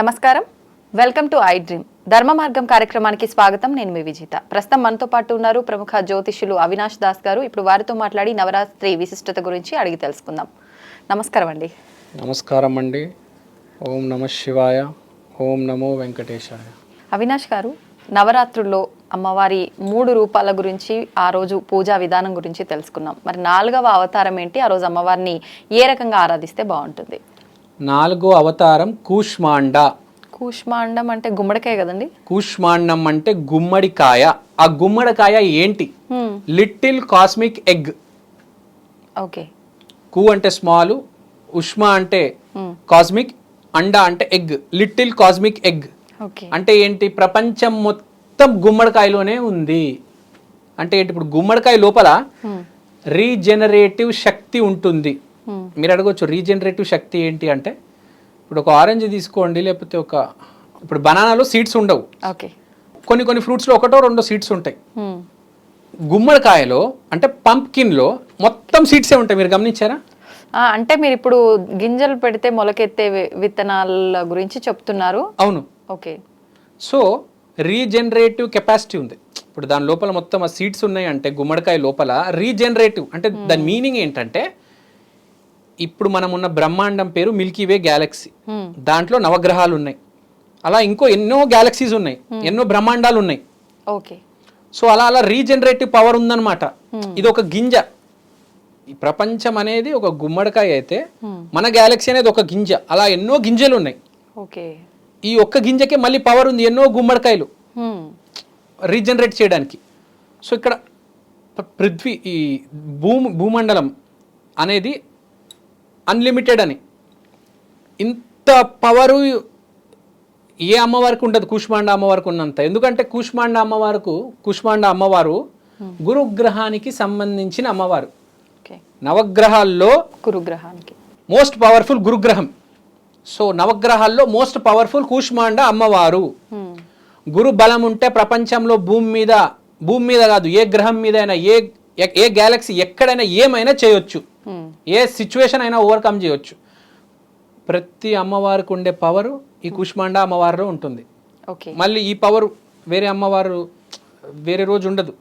నమస్కారం, welcome to I dream. ధర్మ మార్గం కార్యక్రమానికి స్వాగతం. నేను మీ విజిత. ప్రస్తుతం మనతో పాటు ఉన్నారు ప్రముఖ జ్యోతిష్యులు అవినాష్ దాస్ గారు. ఇప్పుడు వారితో మాట్లాడి నవరాత్రి విశిష్టత గురించి అడిగి తెలుసుకుందాం. నమస్కారం అండి. నమస్కారం అండి. ఓం నమ శివాయ, ఓం నమో వెంకటేశాయ. అవినాష్ గారు, నవరాత్రుల్లో అమ్మవారి 3 రూపాల గురించి, ఆ రోజు పూజా విధానం గురించి తెలుసుకున్నాం. మరి 4వ అవతారం ఏంటి? ఆ రోజు అమ్మవారిని ఏ రకంగా ఆరాధిస్తే బాగుంటుంది? 4వ అవతారం కూష్మాండ. కూష్మాండం అంటే గుమ్మడికాయ కదండి? కూష్మాండం అంటే గుమ్మడికాయ. ఆ గుమ్మడికాయ ఏంటి? Little cosmic egg. ఓకే. కు అంటే స్మాల్, ఉష్మా అంటే కాస్మిక్, అండ అంటే ఎగ్. లిటిల్ కాస్మిక్ ఎగ్ అంటే ఏంటి? ప్రపంచం మొత్తం గుమ్మడికాయలోనే ఉంది. అంటే ఏంటి? ఇప్పుడు గుమ్మడికాయ లోపల రీజనరేటివ్ శక్తి ఉంటుంది. మీరు అడగవచ్చు రీజనరేటివ్ శక్తి ఏంటి అంటే, ఇప్పుడు ఒక ఆరెంజ్ తీసుకోండి, లేకపోతే ఇప్పుడు బనానాలో సీడ్స్ ఉండవు. కొన్ని ఫ్రూట్స్లో 1-2 సీడ్స్ ఉంటాయి. గుమ్మడికాయలో అంటే పంప్కిన్లో మొత్తం సీడ్సే ఉంటాయి. మీరు గమనించారా? అంటే మీరు ఇప్పుడు గింజలు పెడితే మొలకెత్తే విత్తనాల గురించి చెప్తున్నారు. అవును. ఓకే. సో రీజనరేటివ్ కెపాసిటీ ఉంది. ఇప్పుడు దాని లోపల మొత్తం ఆ సీడ్స్ ఉన్నాయి అంటే గుమ్మడికాయ లోపల రీజనరేటివ్ అంటే దాని మీనింగ్ ఏంటంటే, ఇప్పుడు మనం ఉన్న బ్రహ్మాండం పేరు మిల్కీవే గ్యాలక్సీ. దాంట్లో నవగ్రహాలు ఉన్నాయి. అలా ఇంకో ఎన్నో గ్యాలక్సీస్ ఉన్నాయి, ఎన్నో బ్రహ్మాండాలు ఉన్నాయి. ఓకే. సో అలా రీజనరేటివ్ పవర్ ఉందన్నమాట. ఇది ఒక గింజ. ఈ ప్రపంచం అనేది ఒక గుమ్మడికాయ అయితే మన గ్యాలక్సీ అనేది ఒక గింజ. అలా ఎన్నో గింజలు ఉన్నాయి. ఓకే. ఈ ఒక్క గింజకే మళ్ళీ పవర్ ఉంది, ఎన్నో గుమ్మడికాయలు రీజనరేట్ చేయడానికి. సో ఇక్కడ పృథ్వీ, ఈ భూమండలం అనేది అన్లిమిటెడ్ అని. ఇంత పవరు ఏ అమ్మవారికి ఉండదు కూష్మాండ అమ్మవారికి ఉన్నంత. ఎందుకంటే కూష్మాండ అమ్మవారు గురుగ్రహానికి సంబంధించిన అమ్మవారు. నవగ్రహాల్లో గురుగ్రహానికి మోస్ట్ పవర్ఫుల్ గురుగ్రహం. సో నవగ్రహాల్లో మోస్ట్ పవర్ఫుల్ కూష్మాండ అమ్మవారు. గురు బలం ఉంటే ప్రపంచంలో భూమి మీద కాదు, ఏ గ్రహం మీద అయినా, ఏ గ్యాలక్సీ ఎక్కడైనా ఏమైనా చేయొచ్చు, ఏ సిచ్యువేషన్ అయినా ఓవర్కమ్ చేయొచ్చు. ప్రతి అమ్మవారికి ఉండే పవరు ఈ కూష్మాండ అమ్మవారిలో ఉంటుంది. మళ్ళీ ఈ పవర్ వేరే అమ్మవారు వేరే రోజు ఉండదు.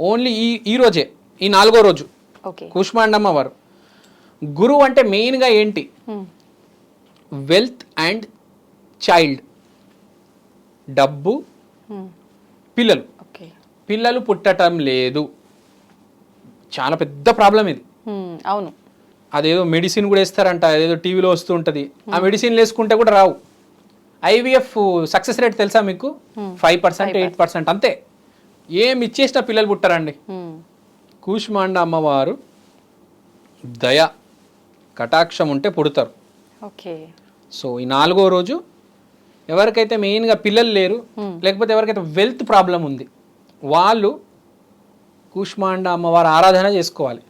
ఓన్లీ ఈ రోజే, ఈ 4వ రోజు కూష్మాండ అమ్మవారు. గురువు అంటే మెయిన్గా ఏంటి? వెల్త్ అండ్ చైల్డ్, డబ్బు, పిల్లలు పుట్టడం లేదు. చాలా పెద్ద ప్రాబ్లం ఇది. అవును. అదేదో మెడిసిన్ కూడా వేస్తారంట, అదేదో టీవీలో వస్తూ ఉంటుంది. ఆ మెడిసిన్ వేసుకుంటే కూడా రావు. ఐవీఎఫ్ సక్సెస్ రేట్ తెలుసా మీకు? 5%, 8% అంతే. ఏం ఇచ్చేసినా పిల్లలు పుట్టారండి. కూష్మాండ అమ్మవారు దయ కటాక్షం ఉంటే పుడతారు. సో ఈ 4వ రోజు ఎవరికైతే మెయిన్గా పిల్లలు లేరు, లేకపోతే ఎవరికైతే వెల్త్ ప్రాబ్లం ఉంది, వాళ్ళు కూష్మాండ అమ్మవారు ఆరాధన చేసుకోవాలి.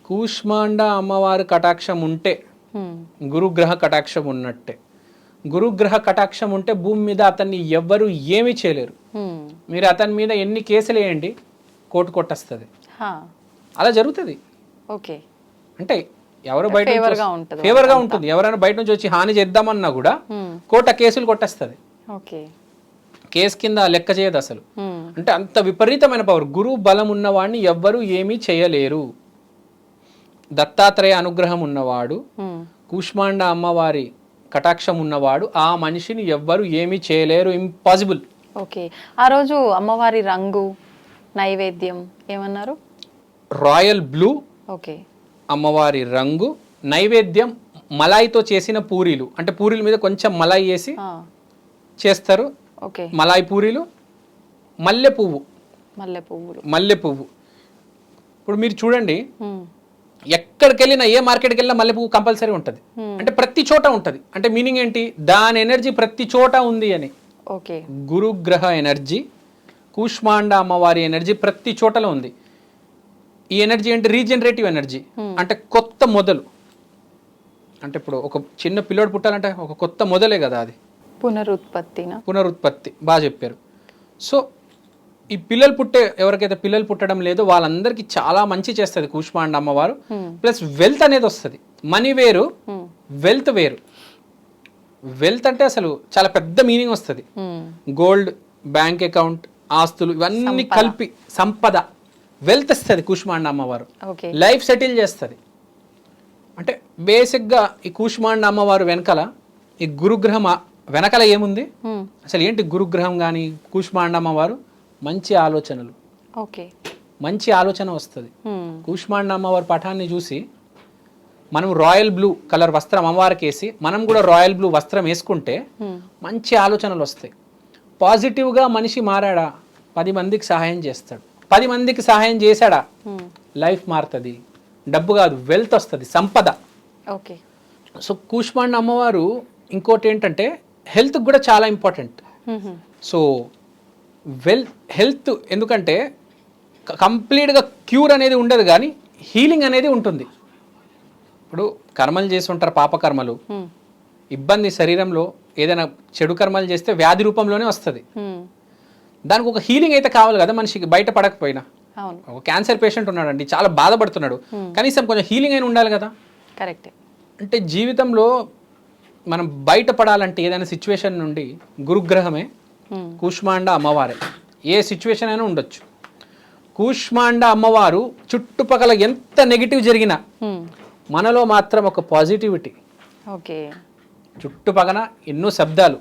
కూష్మాండ అమ్మవారి కటాక్షం ఉంటే గురుగ్రహ కటాక్షం ఉన్నట్టే. గురుగ్రహ కటాక్షం ఉంటే భూమి మీద అతన్ని ఎవ్వరు ఏమీ చేయలేరు. మీరు అతని మీద ఎన్ని కేసులు వేయండి, కోర్టు కొట్టేస్తుంది. అలా జరుగుతుంది. అంటే ఎవరు బయట ఫేవర్గా ఉంటుంది. ఎవరైనా బయట నుంచి వచ్చి హాని చేద్దామన్నా కూడా కోర్టు ఆ కేసులు కొట్టేస్తుంది. కేసు కింద లెక్క చేయదు అసలు. అంటే అంత విపరీతమైన పవర్. గురువు బలం ఉన్నవాడిని ఎవ్వరు ఏమీ చేయలేరు. దత్తాత్రేయ అనుగ్రహం ఉన్నవాడు, కూష్మాండ అమ్మవారి కటాక్షం ఉన్నవాడు, ఆ మనిషిని ఎవ్వరు ఏమీ చేయలేరు. ఇంపాసిబుల్. ఓకే. ఆ రోజు అమ్మవారి రంగు, నైవేద్యం ఏమన్నారు? Royal blue. ఓకే. అమ్మవారి రంగు, నైవేద్యం మలాయితో చేసిన పూరీలు. అంటే పూరీల మీద కొంచెం మలాయి వేసి చేస్తారు. మలాయి పూరీలు. మల్లె పువ్వు. ఇప్పుడు మీరు చూడండి, ఎక్కడికి వెళ్ళినా, ఏ మార్కెట్కి వెళ్ళినా మల్లె పువ్వు కంపల్సరీ ఉంటుంది. అంటే ప్రతి చోట ఉంటుంది. అంటే మీనింగ్ ఏంటి? దాని ఎనర్జీ ప్రతి చోట ఉంది అని. గురుగ్రహ ఎనర్జీ, కూష్మాండ అమ్మవారి ఎనర్జీ ప్రతి చోటలో ఉంది. ఈ ఎనర్జీ అంటే రీజనరేటివ్ ఎనర్జీ. అంటే కొత్త మొదలు. అంటే ఇప్పుడు ఒక చిన్న పిల్లోడు పుట్టాలంటే ఒక కొత్త మొదలే కదా అది. పునరుత్పత్తి. బాగా చెప్పారు. సో ఈ ఎవరికైతే పిల్లలు పుట్టడం లేదో వాళ్ళందరికీ చాలా మంచి చేస్తుంది కూష్మాండ అమ్మవారు. ప్లస్ వెల్త్ అనేది వస్తుంది. మనీ వేరు, వెల్త్ వేరు. వెల్త్ అంటే అసలు చాలా పెద్ద మీనింగ్ వస్తుంది. గోల్డ్, బ్యాంక్ అకౌంట్, ఆస్తులు ఇవన్నీ కలిపి సంపద, వెల్త్ ఇస్తుంది కూష్మాండ అమ్మవారు. లైఫ్ సెటిల్ చేస్తుంది. అంటే బేసిక్గా ఈ కూష్మాండ అమ్మవారు వెనకాల ఈ గురుగ్రహం వెనకాల ఏముంది అసలు ఏంటి? గురుగ్రహం కానీ కూష్మాండ అమ్మవారు మంచి ఆలోచనలు, మంచి ఆలోచన వస్తుంది. కూష్మాండ అమ్మవారి పటాన్ని చూసి మనం రాయల్ బ్లూ కలర్ వస్త్రం అమ్మవారికి వేసి మనం కూడా రాయల్ బ్లూ వస్త్రం వేసుకుంటే మంచి ఆలోచనలు వస్తాయి. పాజిటివ్గా మనిషి మారాడా 10 మందికి సహాయం చేస్తాడు. 10 మందికి సహాయం చేశాడా లైఫ్ మారుతుంది. డబ్బు కాదు, వెల్త్ వస్తుంది, సంపద. సో కూష్మాండ అమ్మవారు ఇంకోటి ఏంటంటే హెల్త్ కూడా చాలా ఇంపార్టెంట్. సో హెల్త్ ఎందుకంటే కంప్లీట్గా క్యూర్ అనేది ఉండదు కానీ హీలింగ్ అనేది ఉంటుంది. ఇప్పుడు కర్మలు చేసి ఉంటారు, పాపకర్మలు, ఇబ్బంది శరీరంలో ఏదైనా చెడు కర్మలు చేస్తే వ్యాధి రూపంలోనే వస్తుంది. దానికి ఒక హీలింగ్ అయితే కావాలి కదా మనిషికి. బయట పడకపోయినా ఒక క్యాన్సర్ పేషెంట్ ఉన్నాడండి, చాలా బాధపడుతున్నాడు, కనీసం కొంచెం హీలింగ్ అయినా ఉండాలి కదా. కరెక్ట్. అంటే జీవితంలో మనం బయటపడాలంటే ఏదైనా సిచ్యువేషన్ నుండి గురుగ్రహమే, కూష్మాండ అమ్మవారే. ఏ సిచ్యువేషన్ అయినా ఉండొచ్చు. కూష్మాండ అమ్మవారు చుట్టుపక్కల ఎంత నెగిటివ్ జరిగినా మనలో మాత్రం ఒక పాజిటివిటీ. చుట్టుపక్కల ఎన్నో శబ్దాలు,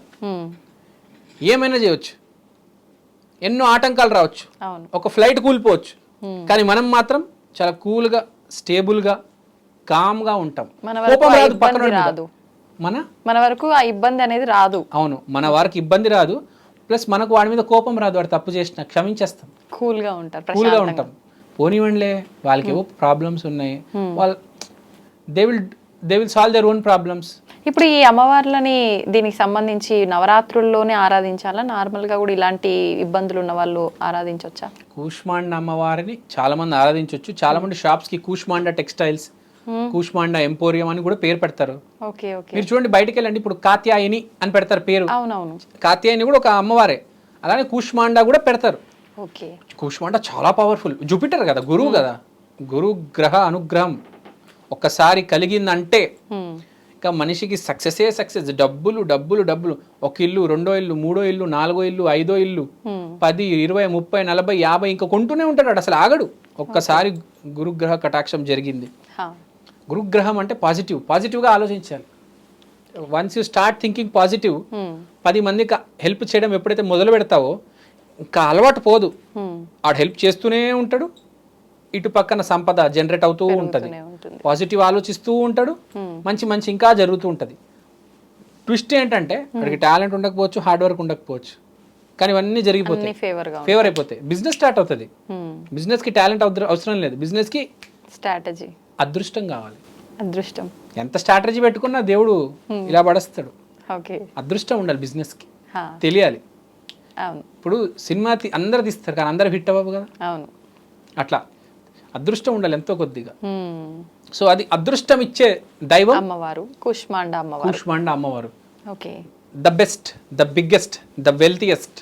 ఏమైనా చేయవచ్చు, ఎన్నో ఆటంకాలు రావచ్చు, ఒక ఫ్లైట్ కూలిపోవచ్చు, కానీ మనం మాత్రం చాలా కూల్గా, స్టేబుల్గా, కామ్గా ఉంటాం. కోపం రాదు, పక్కన రాదు, మన వరకు ఆ ఇబ్బంది అనేది రాదు. అవును, మన వారికి ఇబ్బంది రాదు. ప్లస్ మనకు వాడి మీద కోపం రాదు. వాడు తప్పు చేసినా క్షమించేస్తాం, కూల్గా ఉంటాం. పోనివ్వండిలే, వాళ్ళకి ఏవో ప్రాబ్లమ్స్ ఉన్నాయి, వాళ్ళు they will solve their own problems. ఇప్పుడు ఈ అమ్మవార్లని దీనికి సంబంధించి నవరాత్రుల్లోనే ఆరాధించాలా, నార్మల్గా కూడా ఇలాంటి ఇబ్బందులు ఉన్న వాళ్ళు ఆరాధించవచ్చా? కూష్మాండ అమ్మవారిని చాలా మంది ఆరాధించవచ్చు. చాలా మంది షాప్స్ కి కూష్మాండ టెక్స్టైల్స్, కూష్మాండ ఎంపోరియం అని కూడా పేరు పెడతారు. మీరు చూడండి, బయటకు వెళ్ళండి, ఇప్పుడు కాత్యాయని అని పెడతారు పేరు. అవునవును, కాత్యాయని కూడా ఒక అమ్మవారే. అలానే కూష్మాండ కూడా పెడతారు. కూష్మాండ చాలా పవర్ఫుల్. జూపిటర్ కదా, గురువు కదా, గురు గ్రహ అనుగ్రహం ఒక్కసారి కలిగిందంటే ఇంకా మనిషికి సక్సెసే సక్సెస్. డబ్బులు డబ్బులు డబ్బులు. ఒక ఇల్లు, 2వ ఇల్లు, 3వ ఇల్లు, 4వ ఇల్లు, 5వ ఇల్లు, 10, 20, 30, 40, 50 ఇంకా కొంటూనే ఉంటాడు, అసలు ఆగడు. ఒక్కసారి గురుగ్రహ కటాక్షం జరిగింది. గురుగ్రహం అంటే పాజిటివ్గా ఆలోచించాలి. Once you start thinking positive, 10 మందికి హెల్ప్ చేయడం ఎప్పుడైతే మొదలు పెడతావో ఇంకా అలవాటు పోదు. ఆడు హెల్ప్ చేస్తూనే ఉంటాడు, ఇటు పక్కన సంపద జనరేట్ అవుతూ ఉంటుంది, పాజిటివ్ ఆలోచిస్తూ ఉంటాడు, మంచి మంచి ఇంకా జరుగుతూ ఉంటుంది. ట్విస్ట్ ఏంటంటే వాడికి టాలెంట్ ఉండకపోవచ్చు, హార్డ్ వర్క్ ఉండకపోవచ్చు, కానీ ఇవన్నీ జరిగిపోతాయి, ఫేవర్ అయిపోతాయి. బిజినెస్ స్టార్ట్ అవుతుంది. బిజినెస్ కి టాలెంట్ అవసరం లేదు, బిజినెస్ కి స్ట్రాటజీ, అదృష్టం కావాలి. అదృష్టం ఎంత స్ట్రాటజీ పెట్టుకున్నా దేవుడు ఇలా పడేస్తాడు. అదృష్టం ఉండాలి, బిజినెస్ కి తెలియాలి. ఇప్పుడు సినిమా అందరు తీస్తారు కానీ అందరు హిట్ అవ్వవు కదా. అట్లా అదృష్టం ఉండాలి ఎంతో కొద్దిగా. సో అది అదృష్టం ఇచ్చే దైవం అమ్మవారు, కూష్మాండ అమ్మవారు. The best, the biggest, the wealthiest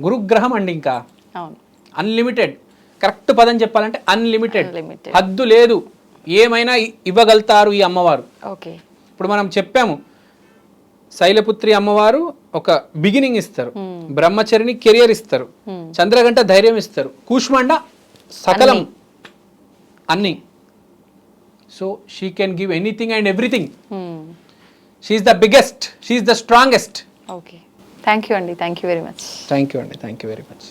గురుగ్రహం అండి. ఇంకా అన్లిమిటెడ్, కరెక్ట్ పదం చెప్పాలంటే అన్లిమిటెడ్, హద్దు లేదు, ఏమైనా ఇవ్వగలుగుతారు ఈ అమ్మవారు. ఇప్పుడు మనం చెప్పాము, శైలపుత్రి అమ్మవారు ఒక బిగినింగ్ ఇస్తారు, బ్రహ్మచరిని కెరియర్ ఇస్తారు, చంద్రగంట ధైర్యం ఇస్తారు, కూష్మాండ సకలం అన్ని. So she can give anything and everything. She is the biggest, she is the strongest. Okay, thank you అండి, thank you very much. Thank you అండి, థ్యాంక్ యూ వెరీ మచ్.